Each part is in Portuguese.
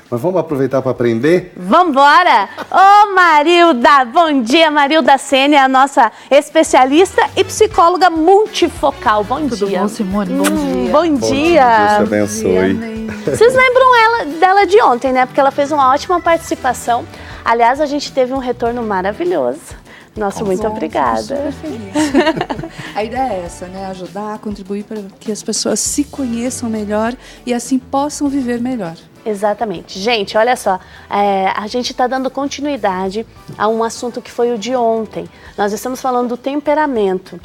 Mas vamos aproveitar para aprender? Vambora! Ô Marilda, bom dia, Marilda Sene, a nossa especialista e psicóloga multifocal. Bom dia. Tudo bom, Simone? Bom dia. Bom dia. Deus te abençoe. Vocês lembram dela de ontem, né? Porque ela fez uma ótima participação. Aliás, a gente teve um retorno maravilhoso. Nossa, muito obrigada. Super feliz. A ideia é essa, né? Ajudar, contribuir para que as pessoas se conheçam melhor e assim possam viver melhor. Exatamente. Gente, olha só, a gente está dando continuidade a um assunto que foi o de ontem. Nós estamos falando do temperamento.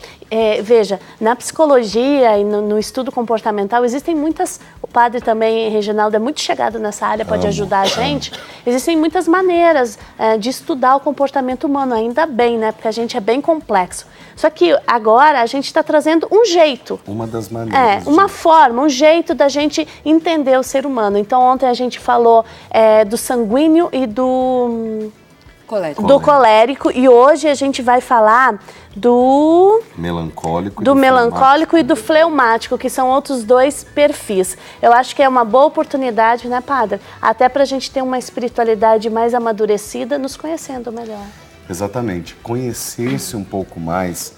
Veja, na psicologia e no estudo comportamental existem muitas, o padre também, Reginaldo, é muito chegado nessa área, pode ajudar a gente. Existem muitas maneiras de estudar o comportamento humano, ainda bem, né? Porque a gente é bem complexo. Só que agora a gente está trazendo um jeito. Uma das maneiras. Uma forma, um jeito da gente entender o ser humano. Então ontem a gente falou do sanguíneo e do colérico. E hoje a gente vai falar do melancólico e do fleumático, que são outros dois perfis. Eu acho que é uma boa oportunidade, né, padre? Até para a gente ter uma espiritualidade mais amadurecida, nos conhecendo melhor. Exatamente. Conhecer-se um pouco mais,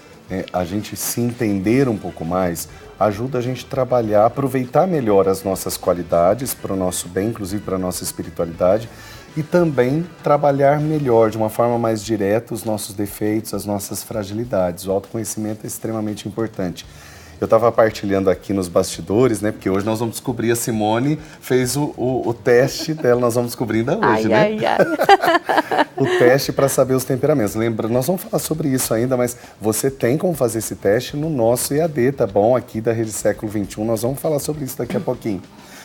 a gente se entender um pouco mais, ajuda a gente a trabalhar, aproveitar melhor as nossas qualidades para o nosso bem, inclusive para a nossa espiritualidade, e também trabalhar melhor, de uma forma mais direta, os nossos defeitos, as nossas fragilidades. O autoconhecimento é extremamente importante. Eu estava partilhando aqui nos bastidores, né? Porque hoje nós vamos descobrir, a Simone fez o teste dela, nós vamos descobrir ainda hoje, né? O teste para saber os temperamentos. Lembra, nós vamos falar sobre isso ainda, mas você tem como fazer esse teste no nosso EAD, tá bom? Aqui da Rede Século XXI, nós vamos falar sobre isso daqui a pouquinho.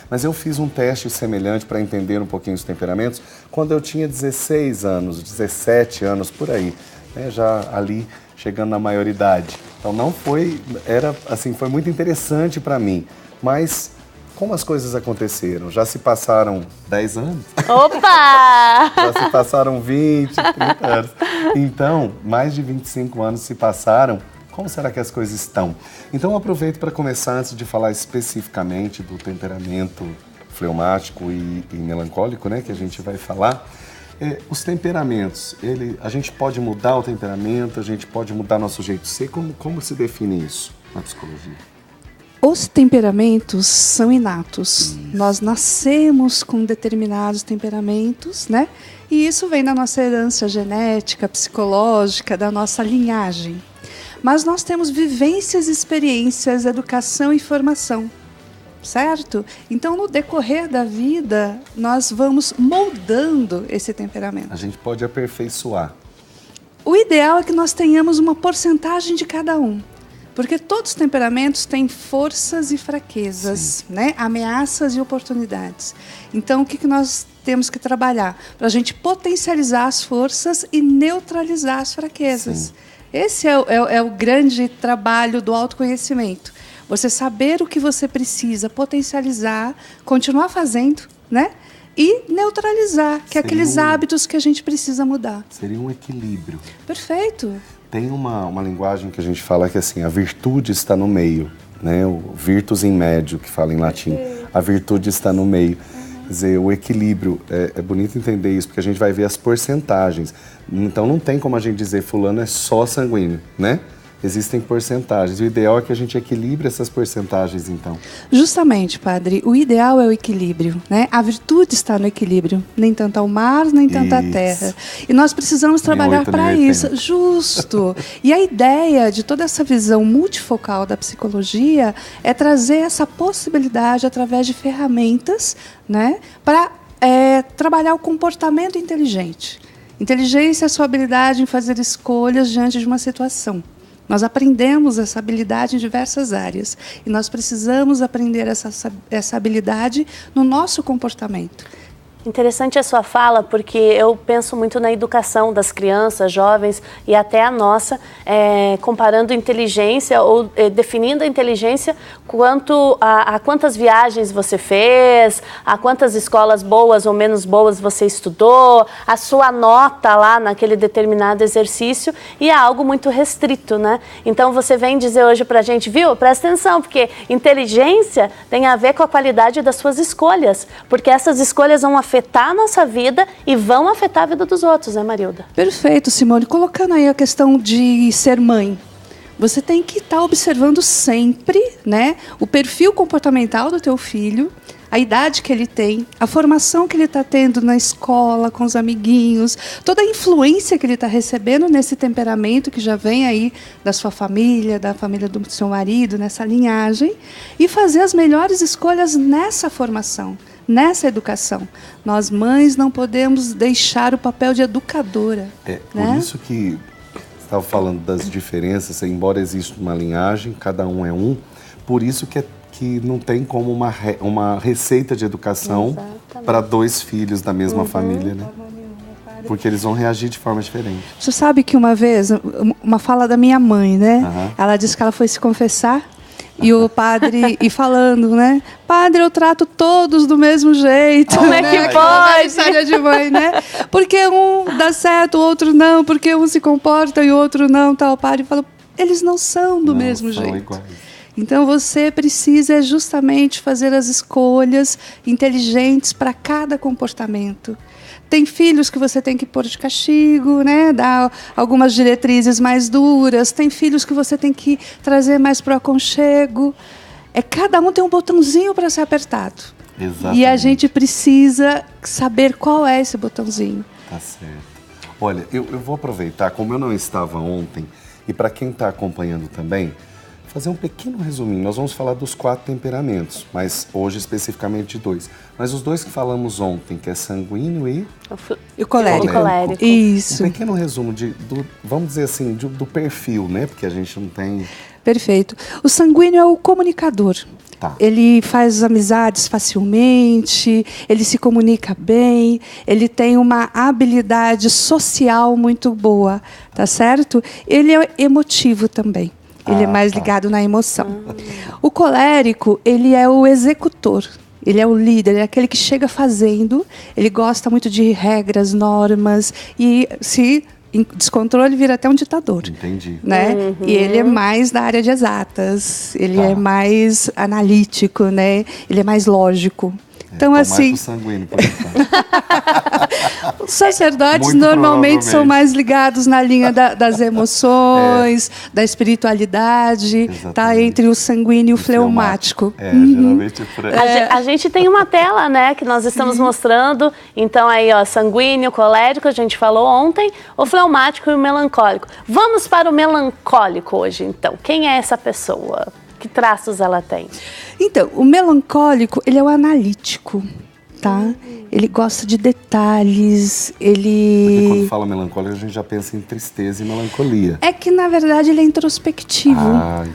Mas eu fiz um teste semelhante para entender um pouquinho os temperamentos quando eu tinha 16 anos, 17 anos, por aí, né? Já ali chegando na maioridade. Então não foi, foi muito interessante para mim, mas como as coisas aconteceram? Já se passaram 10 anos? Opa! Já se passaram 20, 30 anos. Então, mais de 25 anos se passaram. Como será que as coisas estão? Então, eu aproveito para começar, antes de falar especificamente do temperamento fleumático e melancólico, né, que a gente vai falar. Os temperamentos, a gente pode mudar o temperamento, a gente pode mudar nosso jeito de ser. Como se define isso na psicologia? Os temperamentos são inatos. Isso. Nós nascemos com determinados temperamentos, né? E isso vem da nossa herança genética, psicológica, da nossa linhagem. Mas nós temos vivências, experiências, educação e formação. Certo? Então, no decorrer da vida, nós vamos moldando esse temperamento. A gente pode aperfeiçoar. O ideal é que nós tenhamos uma porcentagem de cada um. Porque todos os temperamentos têm forças e fraquezas, né? Ameaças e oportunidades. Então, o que nós temos que trabalhar? Para a gente potencializar as forças e neutralizar as fraquezas. Sim. Esse é o grande trabalho do autoconhecimento. Você saber o que você precisa, potencializar, continuar fazendo, né? E neutralizar, que é aqueles hábitos que a gente precisa mudar. Seria um equilíbrio. Perfeito. Tem uma linguagem que a gente fala que assim, a virtude está no meio, né? O virtus in medio, que fala em latim. A virtude está no meio. Quer dizer, o equilíbrio, é bonito entender isso, porque a gente vai ver as porcentagens. Então não tem como a gente dizer fulano é só sanguíneo, né? Existem porcentagens. O ideal é que a gente equilibre essas porcentagens, então. Justamente, padre. O ideal é o equilíbrio, né? A virtude está no equilíbrio. Nem tanto ao mar, nem tanto à terra. E nós precisamos trabalhar para isso. Justo. E a ideia de toda essa visão multifocal da psicologia é trazer essa possibilidade através de ferramentas, né? Para trabalhar o comportamento inteligente. Inteligência é a sua habilidade em fazer escolhas diante de uma situação. Nós aprendemos essa habilidade em diversas áreas e nós precisamos aprender essa habilidade no nosso comportamento. Interessante a sua fala, porque eu penso muito na educação das crianças, jovens e até a nossa, comparando inteligência ou definindo a inteligência quanto a quantas viagens você fez, a quantas escolas boas ou menos boas você estudou, a sua nota lá naquele determinado exercício, e é algo muito restrito, né? Então você vem dizer hoje pra gente, viu? Presta atenção, porque inteligência tem a ver com a qualidade das suas escolhas, porque essas escolhas vão afetar afetar a nossa vida e vão afetar a vida dos outros, né, Marilda? Perfeito, Simone. Colocando aí a questão de ser mãe. Você tem que estar observando sempre, né, o perfil comportamental do teu filho, a idade que ele tem, a formação que ele está tendo na escola, com os amiguinhos, toda a influência que ele está recebendo nesse temperamento que já vem aí da sua família, da família do seu marido, nessa linhagem, e fazer as melhores escolhas nessa formação, nessa educação. Nós, mães, não podemos deixar o papel de educadora. Por isso que estava falando das diferenças, embora exista uma linhagem, cada um é um, por isso que não tem como uma receita de educação para 2 filhos da mesma família, né? Porque eles vão reagir de forma diferente. Você sabe que uma vez, uma fala da minha mãe, né? Ela disse que ela foi se confessar e o padre, e falando, né? Padre, eu trato todos do mesmo jeito. Como é que pode? História de mãe, né? Porque um dá certo, o outro não, porque um se comporta e o outro não, tal. O padre falou, eles não são do mesmo jeito. Iguais. Então você precisa justamente fazer as escolhas inteligentes para cada comportamento. Tem filhos que você tem que pôr de castigo, né? Dar algumas diretrizes mais duras. Tem filhos que você tem que trazer mais para o aconchego. Cada um tem um botãozinho para ser apertado. Exatamente. E a gente precisa saber qual é esse botãozinho. Tá certo. Olha, eu vou aproveitar, como eu não estava ontem, e para quem está acompanhando também, fazer um pequeno resuminho. Nós vamos falar dos 4 temperamentos, mas hoje especificamente de 2. Mas os 2 que falamos ontem, que é sanguíneo e o colérico. Isso. Um pequeno resumo vamos dizer assim, do perfil, né? Porque a gente não tem... Perfeito. O sanguíneo é o comunicador. Tá. Ele faz amizades facilmente, ele se comunica bem, ele tem uma habilidade social muito boa, tá certo? Ele é emotivo também. Ele é mais ligado na emoção. O colérico, ele é o executor. Ele é o líder, é aquele que chega fazendo. Ele gosta muito de regras, normas. E se em descontrole, vira até um ditador. Entendi. Né? E ele é mais da área de exatas. Ele é mais analítico, né? Ele é mais lógico. Então, assim, mais pro sanguíneo, por exemplo. Os sacerdotes normalmente são mais ligados na linha das emoções, da espiritualidade, tá entre o sanguíneo e o fleumático. Geralmente é por aí. A gente tem uma tela, né, que nós estamos mostrando. Então aí, ó, sanguíneo, colérico, a gente falou ontem, o fleumático e o melancólico. Vamos para o melancólico hoje, então. Quem é essa pessoa? Que traços ela tem? Então, o melancólico, ele é o analítico, tá? Ele gosta de detalhes, Porque quando fala melancólico, a gente já pensa em tristeza e melancolia. É que, na verdade, ele é introspectivo,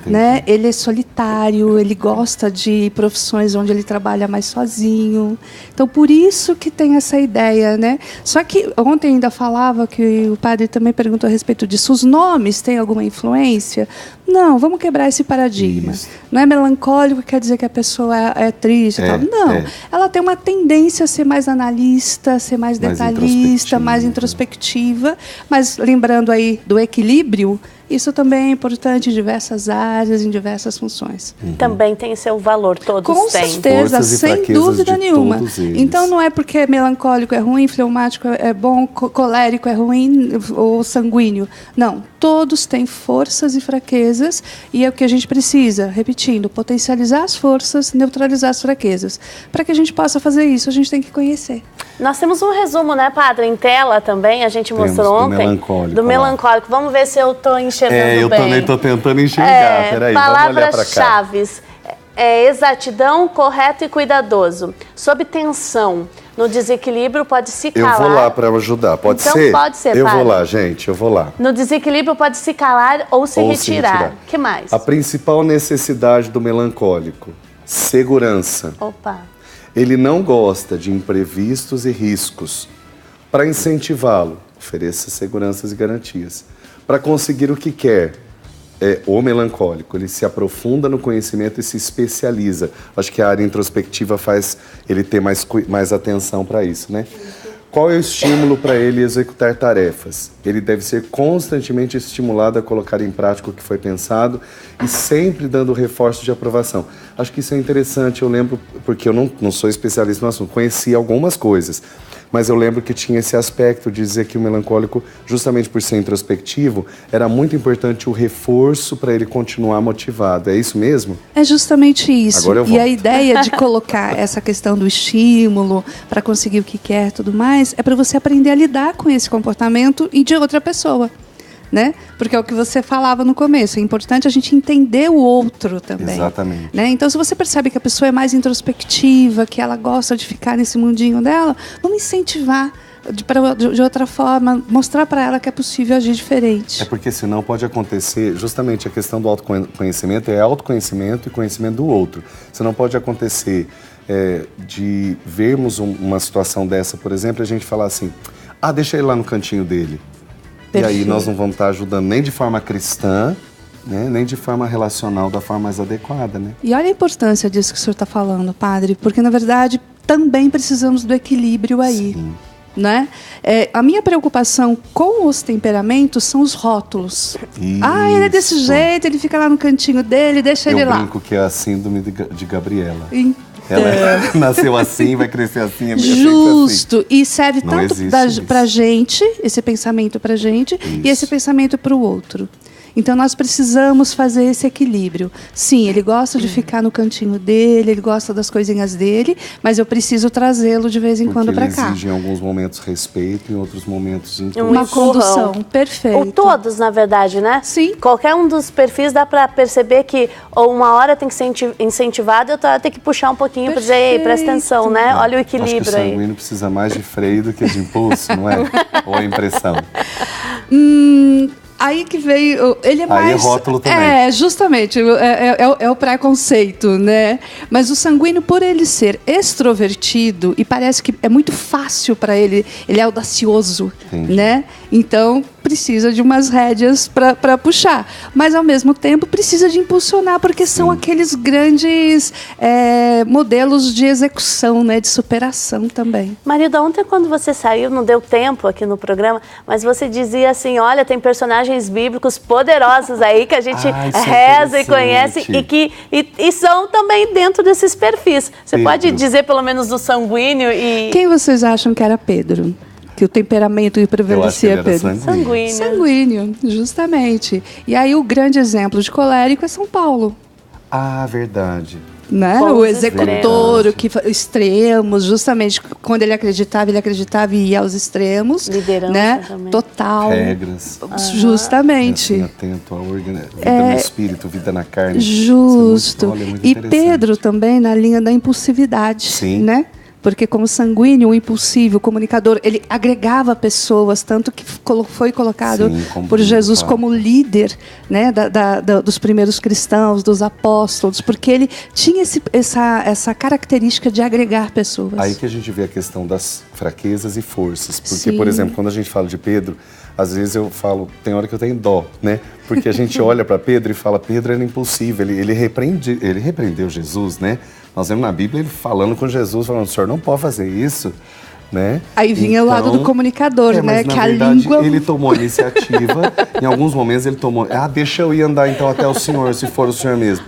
né? Ele é solitário, ele gosta de profissões onde ele trabalha mais sozinho. Então, por isso que tem essa ideia, né? Só que ontem ainda falava que o padre também perguntou a respeito disso. Os nomes têm alguma influência? Não, vamos quebrar esse paradigma. Isso. Não é melancólico quer dizer que a pessoa é triste e tal. Não, ela tem uma tendência a ser mais analista, ser mais detalhista, mais introspectiva. Mas lembrando aí do equilíbrio, isso também é importante em diversas áreas, em diversas funções. Também tem seu valor, todos Com têm. certeza, sem dúvida nenhuma. Então não é porque melancólico é ruim, fleumático é bom, colérico é ruim ou sanguíneo. Não, todos têm forças e fraquezas e é o que a gente precisa, repetindo, potencializar as forças, neutralizar as fraquezas. Para que a gente possa fazer isso, a gente tem que conhecer. Nós temos um resumo, né, padre, em tela também, a gente mostrou ontem. Do melancólico. Vamos ver se eu estou enxergando bem. Eu também estou tentando enxergar. Peraí, vamos olhar para cá. Palavras-chave. Exatidão, correto e cuidadoso. Sob tensão, no desequilíbrio pode se calar. Eu vou lá para ajudar, pode então, ser? Pode ser, Eu padre. vou lá, gente, eu vou lá. No desequilíbrio pode se calar ou se retirar. Que mais? A principal necessidade do melancólico, segurança. Opa. Ele não gosta de imprevistos e riscos. Para incentivá-lo, ofereça seguranças e garantias. Para conseguir o que quer, o melancólico, ele se aprofunda no conhecimento e se especializa. Acho que a área introspectiva faz ele ter mais atenção para isso, né? Qual é o estímulo para ele executar tarefas? Ele deve ser constantemente estimulado a colocar em prática o que foi pensado e sempre dando reforço de aprovação. Acho que isso é interessante, eu lembro, porque eu não sou especialista no assunto, conheci algumas coisas, mas eu lembro que tinha esse aspecto de dizer que o melancólico, justamente por ser introspectivo, era muito importante o reforço para ele continuar motivado. É isso mesmo? É justamente isso. Agora eu volto. E a ideia de colocar essa questão do estímulo para conseguir o que quer e tudo mais, é para você aprender a lidar com esse comportamento e de outra pessoa. Né? Porque é o que você falava no começo, é importante a gente entender o outro também. Exatamente. Né? Então, se você percebe que a pessoa é mais introspectiva, que ela gosta de ficar nesse mundinho dela, vamos incentivar de outra forma, mostrar para ela que é possível agir diferente. É porque senão pode acontecer, justamente a questão do autoconhecimento é autoconhecimento e conhecimento do outro. Senão pode acontecer de vermos uma situação dessa, por exemplo, a gente falar assim, deixa ele lá no cantinho dele. Perfeito. E aí nós não vamos estar ajudando nem de forma cristã, né, nem de forma relacional da forma mais adequada. Né? E olha a importância disso que o senhor está falando, padre, porque na verdade também precisamos do equilíbrio aí. Sim. Né? A minha preocupação com os temperamentos são os rótulos. Ele é desse jeito, ele fica lá no cantinho dele, deixa ele lá. Eu brinco que é a síndrome de Gabriela. Então, ela nasceu assim, vai crescer assim. É justo. Assim. E serve tanto pra gente, esse pensamento pra gente, e esse pensamento pro outro. Então, nós precisamos fazer esse equilíbrio. Sim, ele gosta de ficar no cantinho dele, ele gosta das coisinhas dele, mas eu preciso trazê-lo de vez em quando para cá. Ele exige em alguns momentos respeito, em outros momentos uma condução. Perfeito. Ou todos, na verdade, né? Sim. Qualquer um dos perfis dá para perceber que uma hora tem que ser incentivado e outra hora tem que puxar um pouquinho para dizer, ei, presta atenção, né? Olha o equilíbrio acho que o sanguíneo precisa mais de freio do que de impulso, não é? Ou a impressão? Aí que veio, ele é mais... Aí é rótulo também. Justamente, é o preconceito, né? Mas o sanguíneo, por ele ser extrovertido, e parece que é muito fácil para ele, ele é audacioso, né? Então, precisa de umas rédeas para puxar. Mas, ao mesmo tempo, precisa de impulsionar, porque são aqueles grandes modelos de execução, né? De superação também. Marilda, ontem quando você saiu, não deu tempo aqui no programa, mas você dizia assim, olha, tem personagens bíblicos poderosos aí que a gente reza e conhece e são também dentro desses perfis. Você pode dizer pelo menos do sanguíneo e... Quem vocês acham que era Pedro? Que o temperamento que prevalecia Pedro? Sanguíneo. Sanguíneo, justamente. E aí o grande exemplo de colérico é São Paulo. Verdade. Né? O executor, extremos, justamente quando ele acreditava e ia aos extremos. Liderança, né? Também. Total. Regras. Justamente. Assim, atento à vida no espírito, vida na carne. Justo. Muito e Pedro também na linha da impulsividade. Sim. Né? Porque como sanguíneo, o impulsivo, o comunicador, ele agregava pessoas, tanto que foi colocado por Jesus como líder, né, dos primeiros cristãos, dos apóstolos, porque ele tinha essa característica de agregar pessoas. Aí que a gente vê a questão das fraquezas e forças. Porque, por exemplo, quando a gente fala de Pedro, às vezes eu falo, tem hora que eu tenho dó, né? Porque a gente olha para Pedro e fala, Pedro era impulsivo, ele repreendeu Jesus, né? Nós vemos na Bíblia ele falando com Jesus, falando, o senhor não pode fazer isso, né? Aí vinha o lado do comunicador, né? Mas, na verdade, ele tomou a iniciativa, em alguns momentos ele tomou, deixa eu ir andar então até o senhor, se for o senhor mesmo.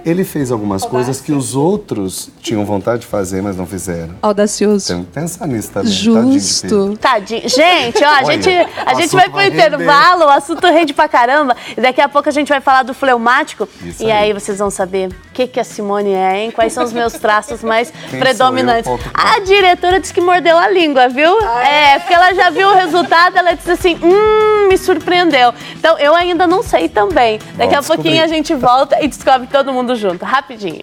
Ele fez algumas coisas que os outros tinham vontade de fazer, mas não fizeram. Audacioso. Tem que pensar nisso também. Justo. Tadinho. Gente, ó, a gente vai pro intervalo, o assunto rende pra caramba. E daqui a pouco a gente vai falar do fleumático. Isso e aí vocês vão saber o que a Simone é, hein? Quais são os meus traços mais predominantes. A diretora disse que mordeu a língua, viu? Porque ela já viu o resultado, ela disse assim, me surpreendeu. Então, eu ainda não sei também. Daqui a pouquinho a gente volta e descobre todo mundo junto, rapidinho.